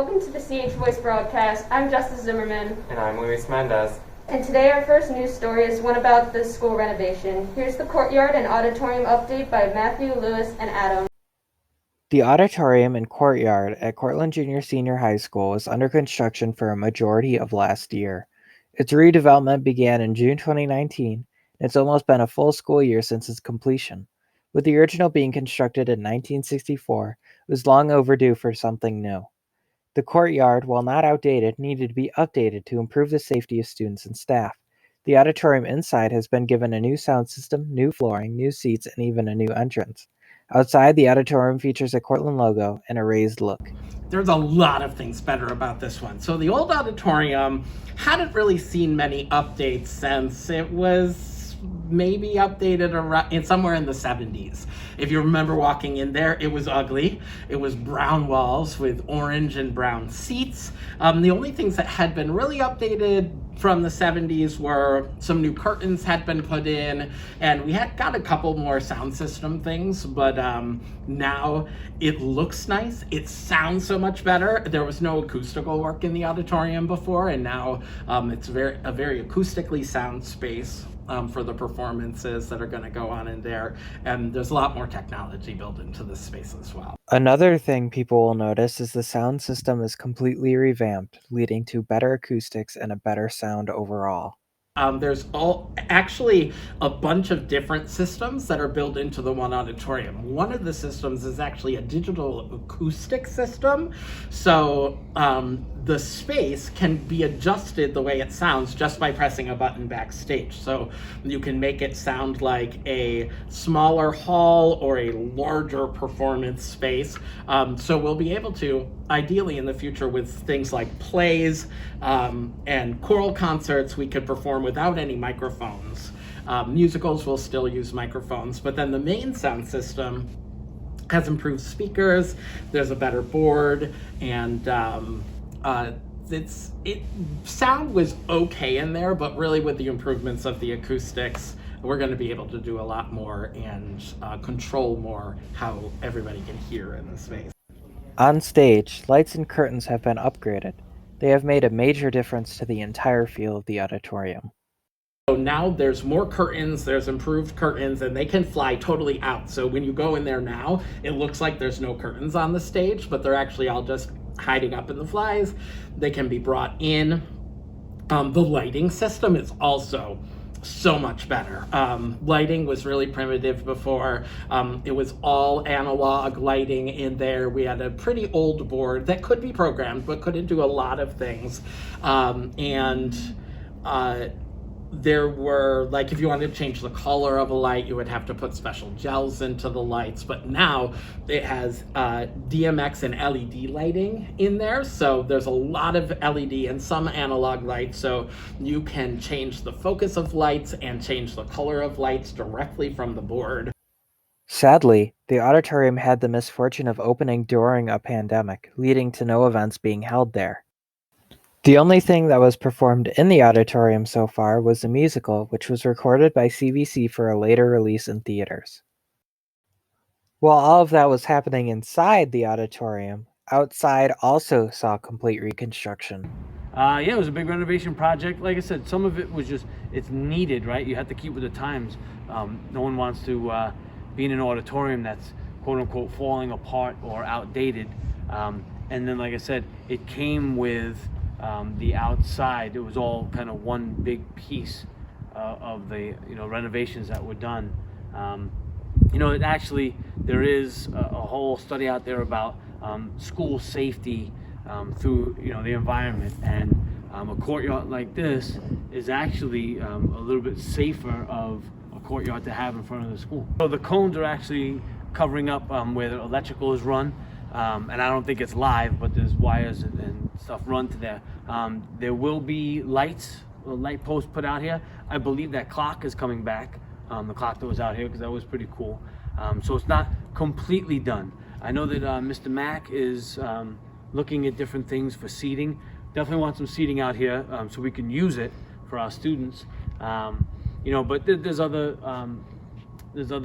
welcome to the CHS Voice broadcast. I'm Justice Zimmerman. And I'm Luis Mendez. And today our first news story is one about the school renovation. Here's the courtyard and auditorium update by Matthew, Lewis, and Adam. The auditorium and courtyard at Cortland Junior Senior High School is under construction for a majority of last year. Its redevelopment began in June 2019, and it's almost been a full school year since its completion. With the original being constructed in 1964, it was long overdue for something new. The courtyard, while not outdated, needed to be updated to improve the safety of students and staff. The auditorium inside has been given a new sound system, new flooring, new seats, and even a new entrance. Outside, the auditorium features a Cortland logo and a raised look. There's a lot of things better about this one. So the old auditorium hadn't really seen many updates since it was maybe updated around somewhere in the 70s. If you remember walking in there, it was ugly. It was brown walls with orange and brown seats. The only things that had been really updated from the 70s were some new curtains had been put in, and we had got a couple more sound system things, but now it looks nice. It sounds so much better. There was no acoustical work in the auditorium before, and now it's a very acoustically sound space for the performances that are going to go on in there, and there's a lot more technology built into this space as well. Another thing people will notice is the sound system is completely revamped, leading to better acoustics and a better sound overall. There's actually a bunch of different systems that are built into the one auditorium. One of the systems is actually a digital acoustic system. So the space can be adjusted the way it sounds just by pressing a button backstage. So you can make it sound like a smaller hall or a larger performance space. So we'll be able to, ideally in the future with things like plays and choral concerts, we could perform without any microphones. Musicals will still use microphones, but then the main sound system has improved speakers, there's a better board, and sound was okay in there, but really with the improvements of the acoustics, we're going to be able to do a lot more and control more how everybody can hear in the space. On stage, lights and curtains have been upgraded. They have made a major difference to the entire feel of the auditorium. So now there's more curtains, there's improved curtains, and they can fly totally out. So when you go in there now, it looks like there's no curtains on the stage, but they're actually all just hiding up in the flies. They can be brought in. The lighting system is also so much better. Lighting was really primitive before. It was all analog lighting in there. We had a pretty old board that could be programmed but couldn't do a lot of things. There were, like, if you wanted to change the color of a light, you would have to put special gels into the lights, but now it has DMX and LED lighting in there, so there's a lot of LED and some analog lights, so you can change the focus of lights and change the color of lights directly from the board. Sadly, the auditorium had the misfortune of opening during a pandemic, leading to no events being held there. The only thing that was performed in the auditorium so far was the musical, which was recorded by CBC for a later release in theaters. While all of that was happening inside the auditorium, outside also saw complete reconstruction. Yeah, it was a big renovation project. Like I said, some of it was just, it's needed, right? You have to keep with the times. No one wants to be in an auditorium that's quote unquote falling apart or outdated. And then, like I said, it came with the outside. It was all kind of one big piece of the renovations that were done. It actually, there is a whole study out there about school safety through the environment, and a courtyard like this is actually a little bit safer of a courtyard to have in front of the school. So the cones are actually covering up where the electrical is run. And I don't think it's live, but there's wires and stuff run to there. There will be lights, a light post put out here. I believe that clock is coming back, the clock that was out here, because that was pretty cool. So it's not completely done. I know that Mr. Mack is looking at different things for seating. Definitely want some seating out here so we can use it for our students. But there's other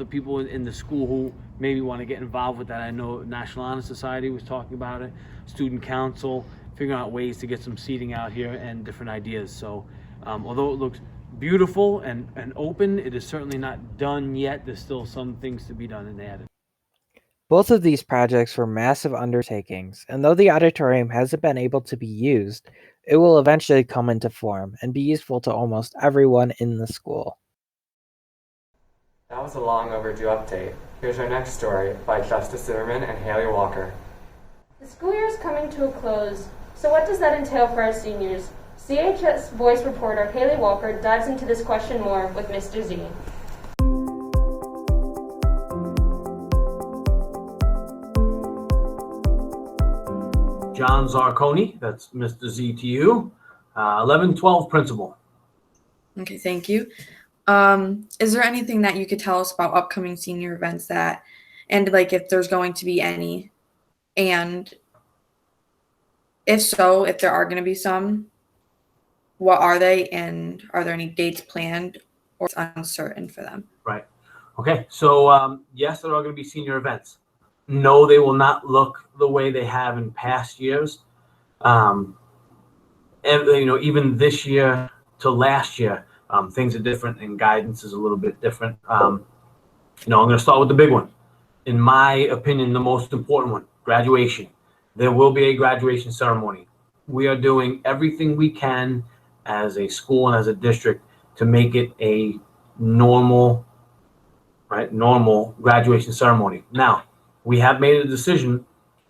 people in the school who maybe want to get involved with that. I know National Honor Society was talking about it, Student Council, figuring out ways to get some seating out here and different ideas. So although it looks beautiful and open, it is certainly not done yet. There's still some things to be done and added. Both of these projects were massive undertakings, and though the auditorium hasn't been able to be used, it will eventually come into form and be useful to almost everyone in the school. That was a long overdue update. Here's our next story by Justice Zimmerman and Haley Walker. The school year is coming to a close, so what does that entail for our seniors? CHS Voice reporter Haley Walker dives into this question more with Mr. Z. John Zarconi, that's Mr. Z to you, 1112 principal. Okay, thank you. Is there anything that you could tell us about upcoming senior events and like if there's going to be any, and if so, if there are going to be some, what are they, and are there any dates planned or it's uncertain for them? Right. Okay. So yes, there are going to be senior events. No, they will not look the way they have in past years. And even this year to last year, things are different and guidance is a little bit different. I'm going to start with the big one. In my opinion, the most important one, graduation. There will be a graduation ceremony. We are doing everything we can as a school and as a district to make it a normal graduation ceremony. Now, we have made a decision.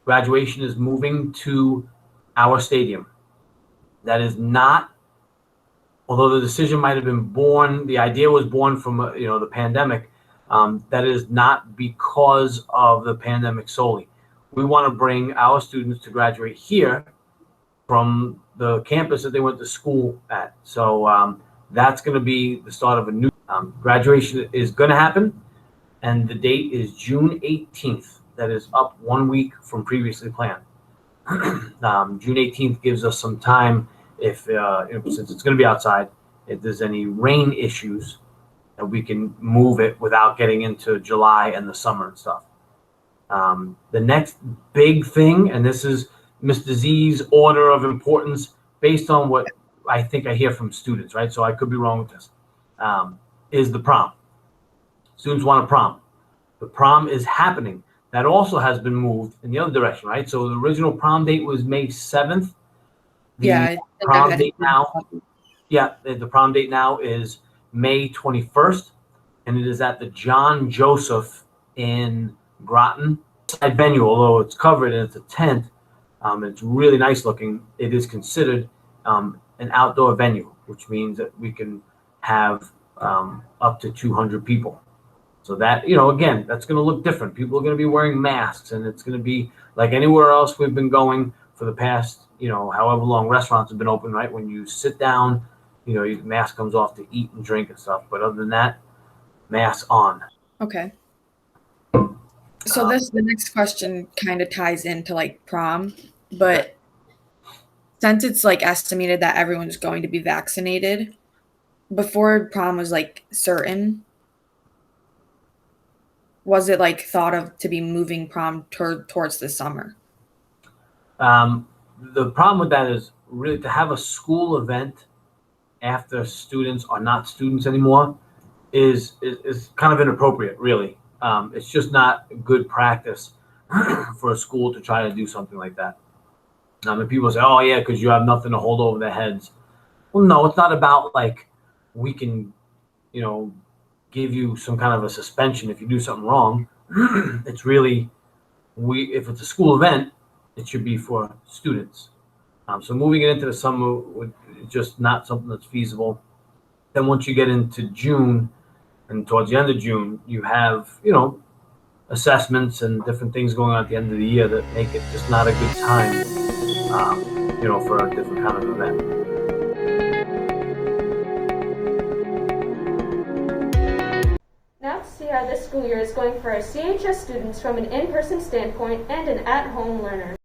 Graduation is moving to our stadium. That is not, although the decision might have been born, the idea was born from the pandemic. That is not because of the pandemic solely. We want to bring our students to graduate here from the campus that they went to school at. So that's going to be the start of a new graduation is going to happen, and the date is June 18th. That is up 1 week from previously planned. June 18th gives us some time if since it's going to be outside, if there's any rain issues, that we can move it without getting into July and the summer and stuff. The next big thing, and this is Mr. Z's order of importance based on what I think I hear from students, right? So I could be wrong with this, is the prom. Students want a prom. The prom is happening. That also has been moved in the other direction, right? So the original prom date was May 7th. The prom date now is May 21st, and it is at the John Joseph in Groton. Side venue, although it's covered and it's a tent, it's really nice looking. It is considered an outdoor venue, which means that we can have up to 200 people. So that, again, that's going to look different. People are going to be wearing masks, and it's going to be like anywhere else we've been going for the past, however long restaurants have been open, right? When you sit down, your mask comes off to eat and drink and stuff. But other than that, mask on. Okay. So the next question kind of ties into like prom, but since it's like estimated that everyone's going to be vaccinated, before prom was like certain, was it like thought of to be moving prom towards the summer? The problem with that is really to have a school event after students are not students anymore is kind of inappropriate, really. It's just not good practice for a school to try to do something like that. And people say, oh yeah, because you have nothing to hold over their heads. Well, no, it's not about like we can, give you some kind of a suspension if you do something wrong. It's really, if it's a school event, it should be for students. So moving it into the summer would just not something that's feasible. Then once you get into June and towards the end of June, you have, assessments and different things going on at the end of the year that make it just not a good time, for a different kind of event. Now to see how this school year is going for our CHS students from an in-person standpoint and an at-home learner.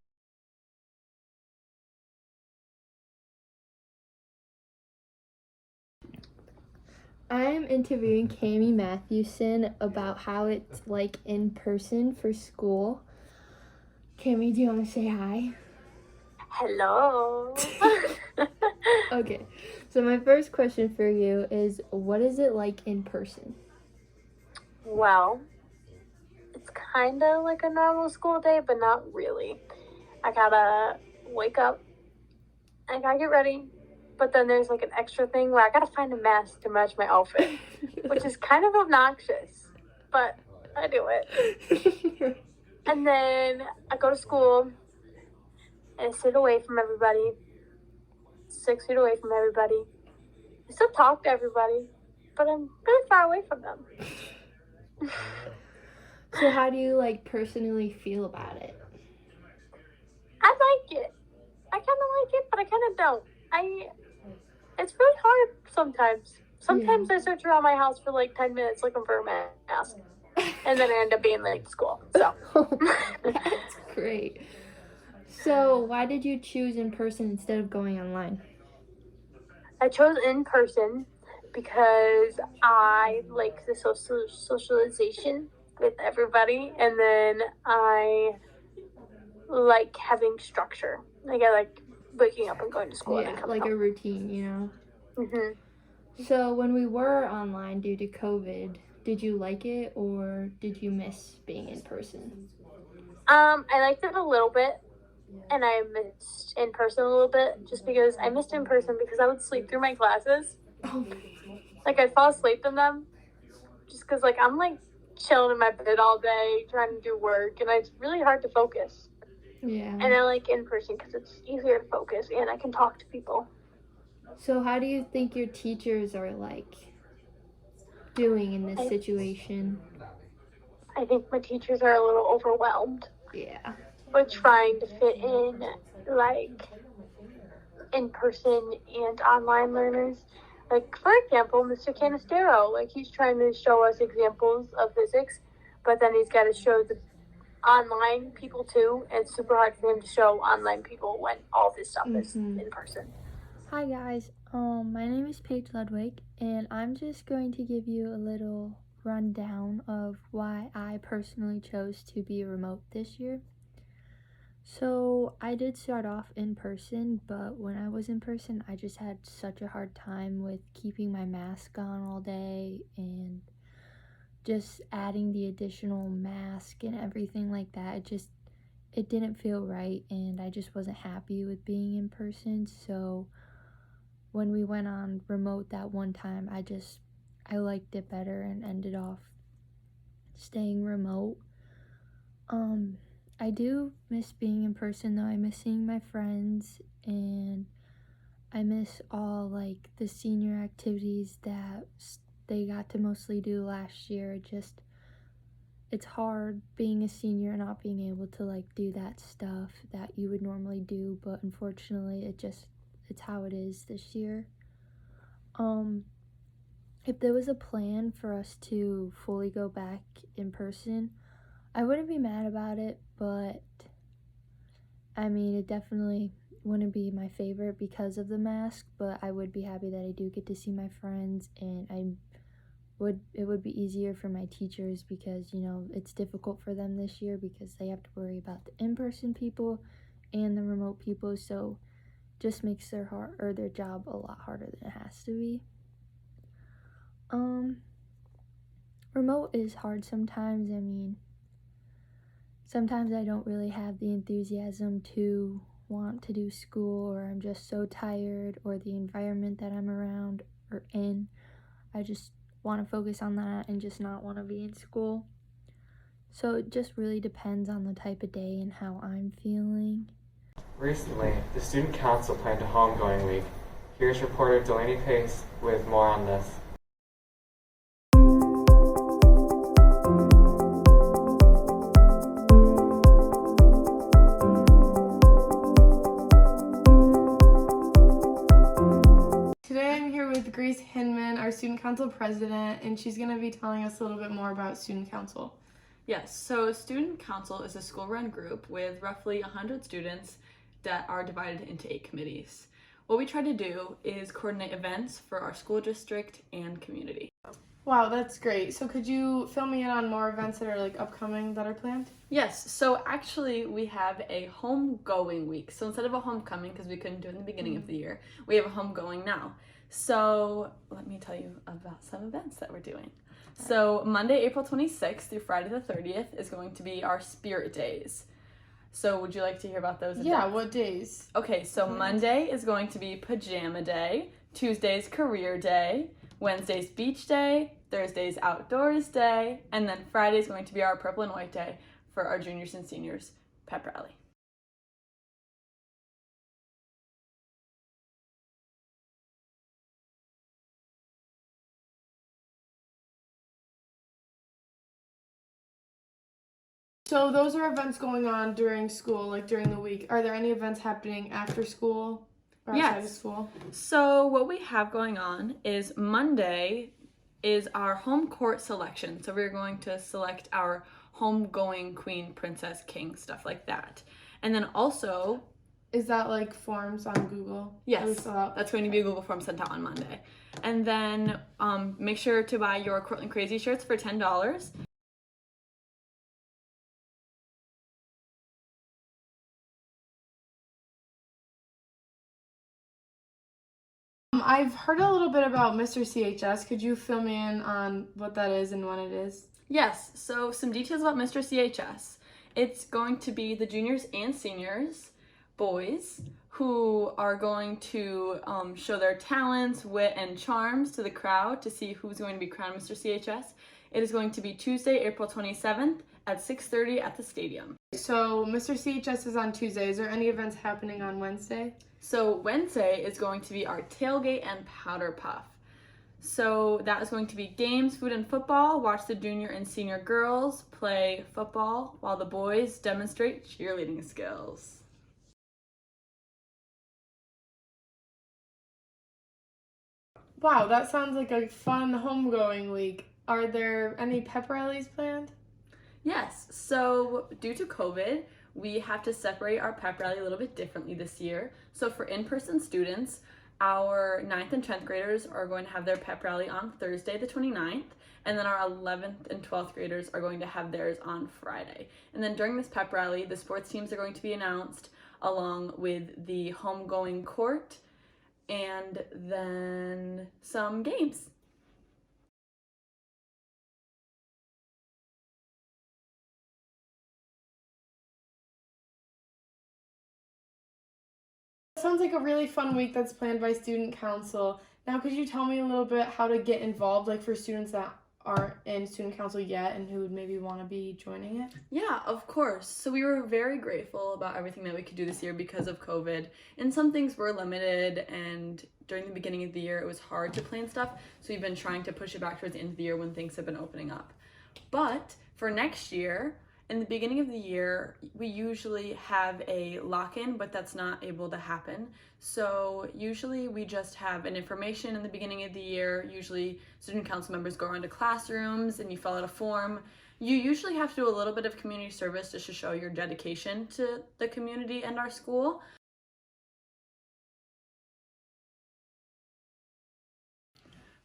I'm interviewing Cami Matthewson about how it's like in person for school. Cami, do you want to say hi? Hello. Okay, so my first question for you is, what is it like in person? Well, it's kind of like a normal school day, but not really. I gotta wake up, I gotta get ready, but then there's like an extra thing where I gotta find a mask to match my outfit, which is kind of obnoxious, but I do it. And then I go to school and I sit away from everybody, 6 feet away from everybody. I still talk to everybody, but I'm really far away from them. So how do you like personally feel about it? I like it. I kind of like it, but I kind of don't. It's really hard sometimes. Sometimes I search around my house for like 10 minutes looking for a mask, and then I end up being late to school. So That's great. So why did you choose in person instead of going online? I chose in person because I like the socialization with everybody, and then I like having structure. Like I like waking up and going to school and then Yeah, coming like a home. routine, you know? Mm-hmm. So when we were online due to COVID, did you like it or did you miss being in person? I liked it a little bit, and I missed in person a little bit just because I missed in person because I would sleep through my classes. Like I'd fall asleep in them just because like I'm like chilling in my bed all day trying to do work, and it's really hard to focus. Yeah. And I like in person because it's easier to focus and I can talk to people. So how do you think your teachers are like doing in this situation? I think my teachers are a little overwhelmed Yeah. with trying to fit in like in person and online learners. Like for example, Mr. Canistero, like he's trying to show us examples of physics, but then he's got to show the online people too, and it's super hard for him to show online people when all this stuff is in person. Hi guys, my name is Paige Ludwig, and I'm just going to give you a little rundown of why I personally chose to be remote this year. So I did start off in person, but when I was in person, I just had such a hard time with keeping my mask on all day and just adding the additional mask and everything like that. It didn't feel right, and I just wasn't happy with being in person. So when we went on remote that one time, I liked it better and ended off staying remote. I do miss being in person though. I miss seeing my friends, and I miss all like the senior activities that they got to mostly do last year. It's hard being a senior and not being able to like do that stuff that you would normally do, but unfortunately it's how it is this year. If there was a plan for us to fully go back in person, I wouldn't be mad about it, but I mean, it definitely wouldn't be my favorite because of the mask, but I would be happy that I do get to see my friends, and it would be easier for my teachers because, you know, it's difficult for them this year because they have to worry about the in-person people and the remote people, so just makes their job a lot harder than it has to be. Remote is hard sometimes. I mean, sometimes I don't really have the enthusiasm to want to do school, or I'm just so tired, or the environment that I'm around or in, I just want to focus on that and just not want to be in school. So it just really depends on the type of day and how I'm feeling. Recently, the Student Council planned a homegoing week. Here's reporter Delaney Pace with more on this. Today I'm here with Grace Hinman, our Student Council president, and she's going to be telling us a little bit more about Student Council. Yes, so Student Council is a school-run group with roughly 100 students that are divided into 8 committees. what we try to do is coordinate events for our school district and community. Wow, that's great. So could you fill me in on more events that are like upcoming that are planned? Yes, so actually we have a homegoing week. So instead of a homecoming, because we couldn't do it in the beginning of the year, we have a homegoing now. So let me tell you about some events that we're doing. So Monday, April 26th through Friday the 30th is going to be our Spirit Days. So would you like to hear about those events? Yeah, what days? Okay, so Monday is going to be Pajama Day, Tuesday's Career Day, Wednesday's Beach Day, Thursday's Outdoors Day, and then Friday is going to be our Purple and White Day for our juniors and seniors pep rally. So those are events going on during school, like during the week. Are there any events happening after school or outside of school? So what we have going on is Monday is our home court selection. So we're going to select our homegoing queen, princess, king, stuff like that. And then also, is that like forms on Google? Yes, that's going to be a Google form sent out on Monday. And then make sure to buy your Cortland Crazy shirts for $10. I've heard a little bit about Mr. CHS. Could you fill me in on what that is and when it is? Yes, so some details about Mr. CHS. It's going to be the juniors and seniors, boys, who are going to show their talents, wit, and charms to the crowd to see who's going to be crowned Mr. CHS. It is going to be Tuesday, April 27th at 6:30 at the stadium. So Mr. CHS is on Tuesday. Is there any events happening on Wednesday? So Wednesday is going to be our tailgate and powder puff. So that is going to be games, food, and football. Watch the junior and senior girls play football while the boys demonstrate cheerleading skills. Wow, that sounds like a fun homegoing week. Are there any pep rallies planned? Yes, so due to COVID, we have to separate our pep rally a little bit differently this year. So for in-person students, our 9th and 10th graders are going to have their pep rally on Thursday the 29th, and then our 11th and 12th graders are going to have theirs on Friday. And then during this pep rally, the sports teams are going to be announced along with the homegoing court and then some games. Sounds like a really fun week that's planned by student council. Now, could you tell me a little bit how to get involved, like for students that aren't in student council yet and who would maybe want to be joining it? Yeah, of course. So we were very grateful about everything that we could do this year because of COVID. And some things were limited, and during the beginning of the year, it was hard to plan stuff. So we've been trying to push it back towards the end of the year when things have been opening up. But for next year, in the beginning of the year, we usually have a lock-in, but that's not able to happen. So usually we just have an information in the beginning of the year. Usually student council members go around to classrooms and you fill out a form. You usually have to do a little bit of community service just to show your dedication to the community and our school.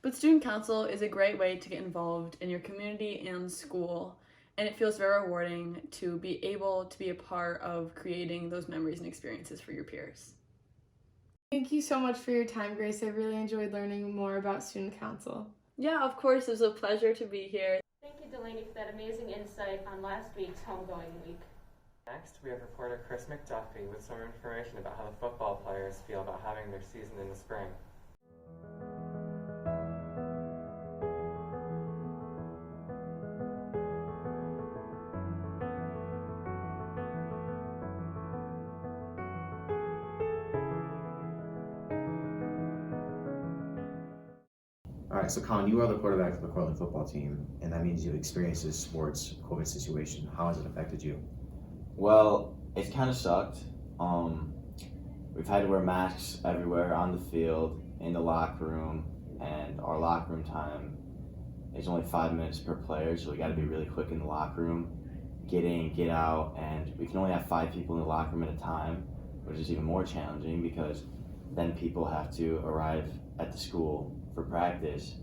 But student council is a great way to get involved in your community and school. And it feels very rewarding to be able to be a part of creating those memories and experiences for your peers. Thank you so much for your time, Grace. I really enjoyed learning more about student council. Yeah, of course. It was a pleasure to be here. Thank you, Delaney, for that amazing insight on last week's homegoing week. Next, we have reporter Chris McDuffie with some information about how the football players feel about having their season in the spring. All right, so Colin, you are the quarterback for the Cortland football team, and that means you've experienced this sports COVID situation. How has it affected you? Well, it's kind of sucked. We've had to wear masks everywhere on the field, in the locker room, and our locker room time is only 5 minutes per player, so we got to be really quick in the locker room, get in, get out, and we can only have 5 people in the locker room at a time, which is even more challenging because then people have to arrive at the school for practice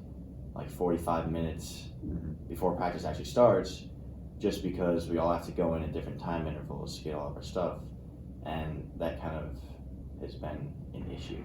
like 45 minutes before practice actually starts, just because we all have to go in at different time intervals to get all of our stuff. And that kind of has been an issue.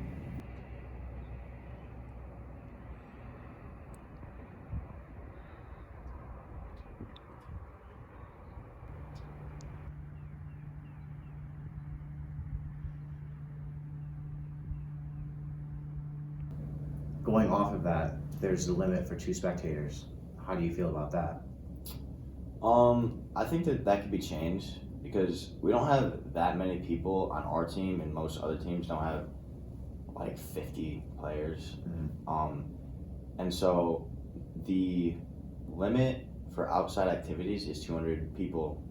Going off of that, there's a limit for 2 spectators. How do you feel about that? I think that could be changed because we don't have that many people on our team, and most other teams don't have like 50 players. And so the limit for outside activities is 200 people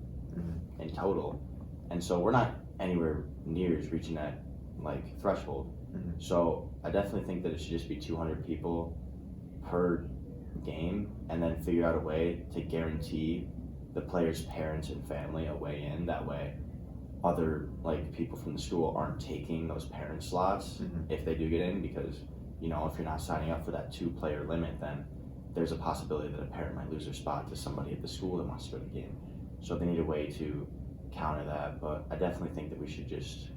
in total. And so we're not anywhere near reaching that like threshold. So I definitely think that it should just be 200 people per game, and then figure out a way to guarantee the players' parents and family a way in. That way other like people from the school aren't taking those parent slots if they do get in, because you know, if you're not signing up for that 2-player limit, then there's a possibility that a parent might lose their spot to somebody at the school that wants to go to the game. So they need a way to counter that. But I definitely think that we should just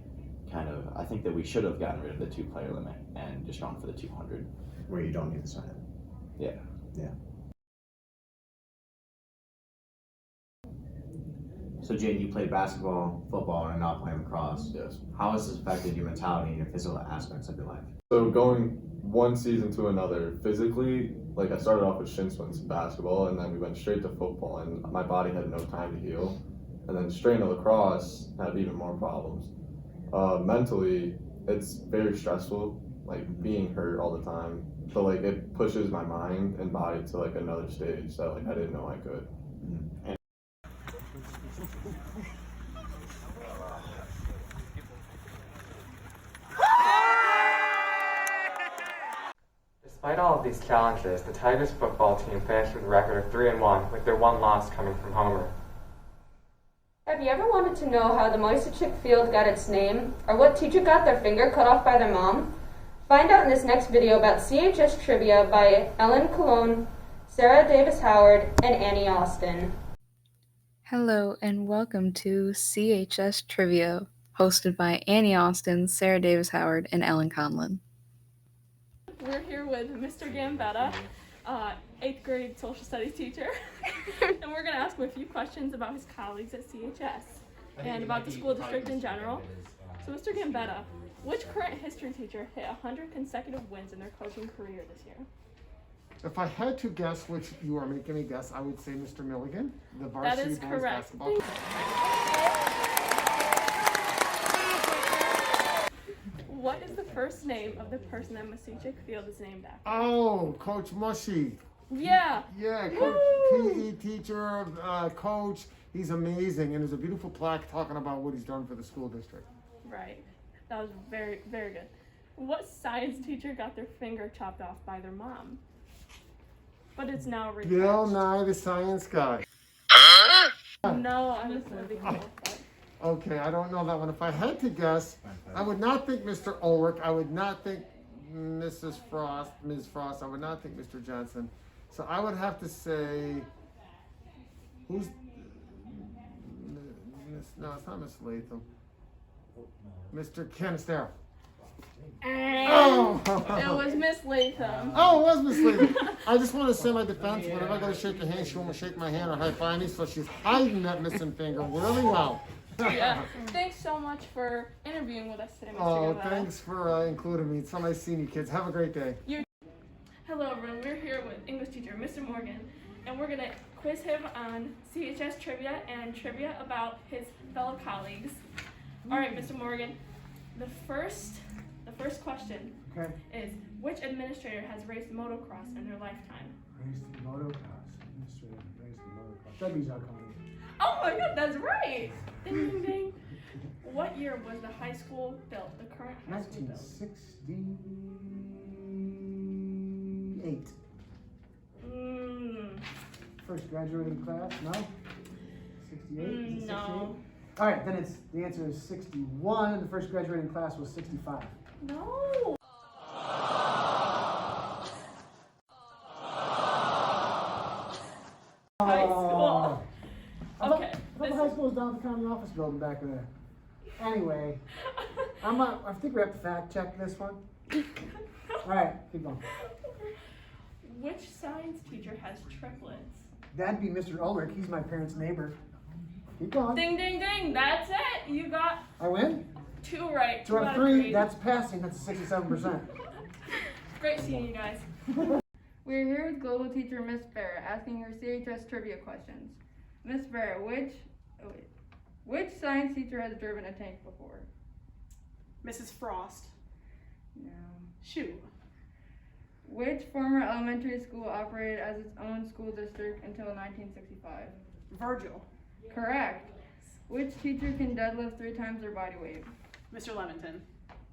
I think that we should have gotten rid of the 2-player limit and just gone for the 200. Where you don't need to sign up. Yeah. Yeah. So Jaden, you played basketball, football, and are now playing lacrosse. Yes. How has this affected your mentality and your physical aspects of your life? So going one season to another, physically, like I started off with shin splints in basketball, and then we went straight to football, and my body had no time to heal. And then straight into lacrosse, had even more problems. Mentally, it's very stressful, like being hurt all the time. But like it pushes my mind and body to like another stage that like I didn't know I could. Despite all of these challenges, the Tigers football team finished with a record of 3-1, with their one loss coming from Homer. Have you ever wanted to know how the Moisachik field got its name, or what teacher got their finger cut off by their mom? Find out in this next video about CHS Trivia by Ellen Colon, Sarah Davis Howard, and Annie Austin. Hello and welcome to CHS Trivia, hosted by Annie Austin, Sarah Davis Howard, and Ellen Conlon. We're here with Mr. Gambetta, 8th grade social studies teacher, and we're going to ask him a few questions about his colleagues at CHS and about the school district in general. So Mr. Gambetta, which current history teacher hit 100 consecutive wins in their coaching career this year? If I had to guess, which you are making me guess, I would say Mr. Milligan, the varsity boys basketball coach. What is the first name of the person that Moisachik Field is named after? Oh, Coach Mushy. Yeah. Yeah, Coach PE teacher, coach. He's amazing, and there's a beautiful plaque talking about what he's done for the school district. Right. That was very, very good. What science teacher got their finger chopped off by their mom? But it's now repackaged. Bill Nye, the science guy. No, I was going to be cool. Okay, I don't know that one. If I had to guess, I would not think Mr. Ulrich. I would not think Ms. Frost. I would not think Mr. Johnson. So I would have to say, who's, no, it's not Miss Latham. Mr. Canistero. Oh! It was Miss Latham. Oh, it was Miss Latham. I just want to say my defense. Whenever I go to shake her hand, she won't shake my hand or high five me, so she's hiding that missing finger really well. Yeah. Thanks so much for interviewing with us today, Mr. Oh, Gambetta. thanks for including me. It's so nice seeing you kids. Have a great day. Hello, everyone. We're here with English teacher, Mr. Morgan, and we're going to quiz him on CHS trivia and trivia about his fellow colleagues. All right, Mr. Morgan, the first question is, which administrator has raced motocross in their lifetime? Raced the motocross. Administrator raced the motocross. That means I'll come in. Oh my God, that's right! Ding, ding, ding. What year was the high school built, the current high school built? 1968. First graduating class, no? 68? Is it 68? No. All right, then the answer is 61, and the first graduating class was 65. No. High school. Okay. The high school is down at the county office building back there. Anyway, I think we have to fact check this one. All right, keep going. Which science teacher has triplets? That'd be Mr. Ulrich. He's my parents' neighbor. Keep going. Ding, ding, ding. That's it. You got I win? 2 right. 2 out of 3. That's passing. That's a 67%. Great seeing you guys. We're here with global teacher Miss Farah asking her CHS trivia questions. Miss Farah, which science teacher has driven a tank before? Mrs. Frost. No. Shoot. Which former elementary school operated as its own school district until 1965? Virgil. Correct. Which teacher can deadlift 3 times their body weight? Mr. Levington.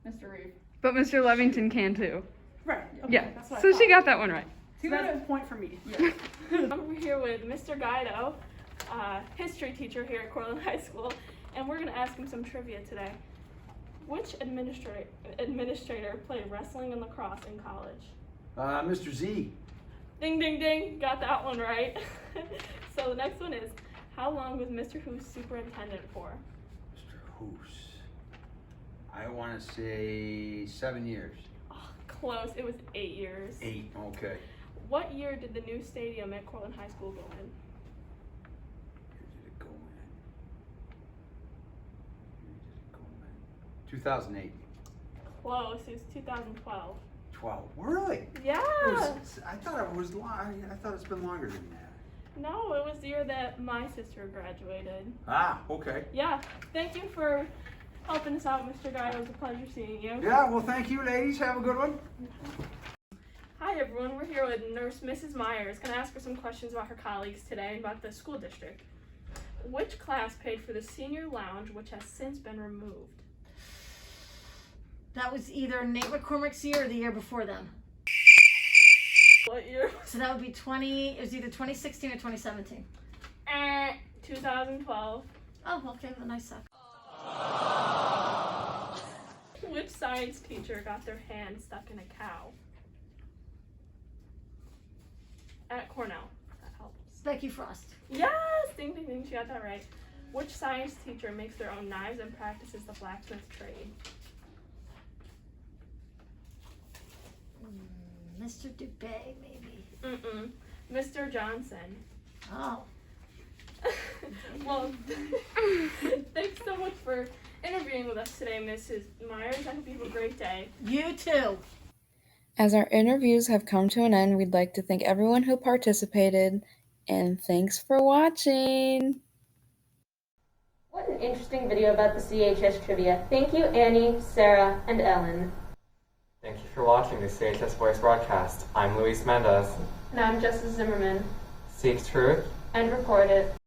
Mr. Reeve. But Mr. Levington can too. Right. Okay, Yeah. that's what I So she thought. got that one right. So that's a point for me. Yeah. I'm here with Mr. Guido, history teacher here at Cortland High School, and we're going to ask him some trivia today. Which administrator played wrestling and lacrosse in college? Mr. Z. Ding, ding, ding. Got that one right. So the next one is, how long was Mr. Who's superintendent for? Mr. Hoos. I want to say 7 years. Oh, close. It was 8 years. 8, okay. What year did the new stadium at Cortland High School go in? Where did it go in? 2008. Close. It was 2012. 12. Really? Yeah. I thought it was long. I thought it's been longer than that. No, it was the year that my sister graduated. Ah, okay. Yeah. Thank you for helping us out, Mr. Guy. It was a pleasure seeing you. Yeah, well, thank you, ladies. Have a good one. Hi, everyone. We're here with Nurse Mrs. Myers. Going to ask her some questions about her colleagues today and about the school district. Which class paid for the senior lounge, which has since been removed? That was either Nate McCormick's year or the year before them. What year? So that would be it was either 2016 or 2017. 2012. Oh, okay, well, nice suck. Which science teacher got their hand stuck in a cow? At Cornell. That helps. Becky Frost. Yes! Ding, ding, ding. She got that right. Which science teacher makes their own knives and practices the blacksmith trade? Mr. Dubé, maybe. Mm-mm. Mr. Johnson. Oh. Well, thanks so much for interviewing with us today, Mrs. Myers. I hope you have a great day. You too. As our interviews have come to an end, we'd like to thank everyone who participated, and thanks for watching. What an interesting video about the CHS trivia. Thank you, Annie, Sarah, and Ellen. Thank you for watching the CHS Voice broadcast. I'm Luis Mendez. And I'm Justice Zimmerman. Seek truth and report it.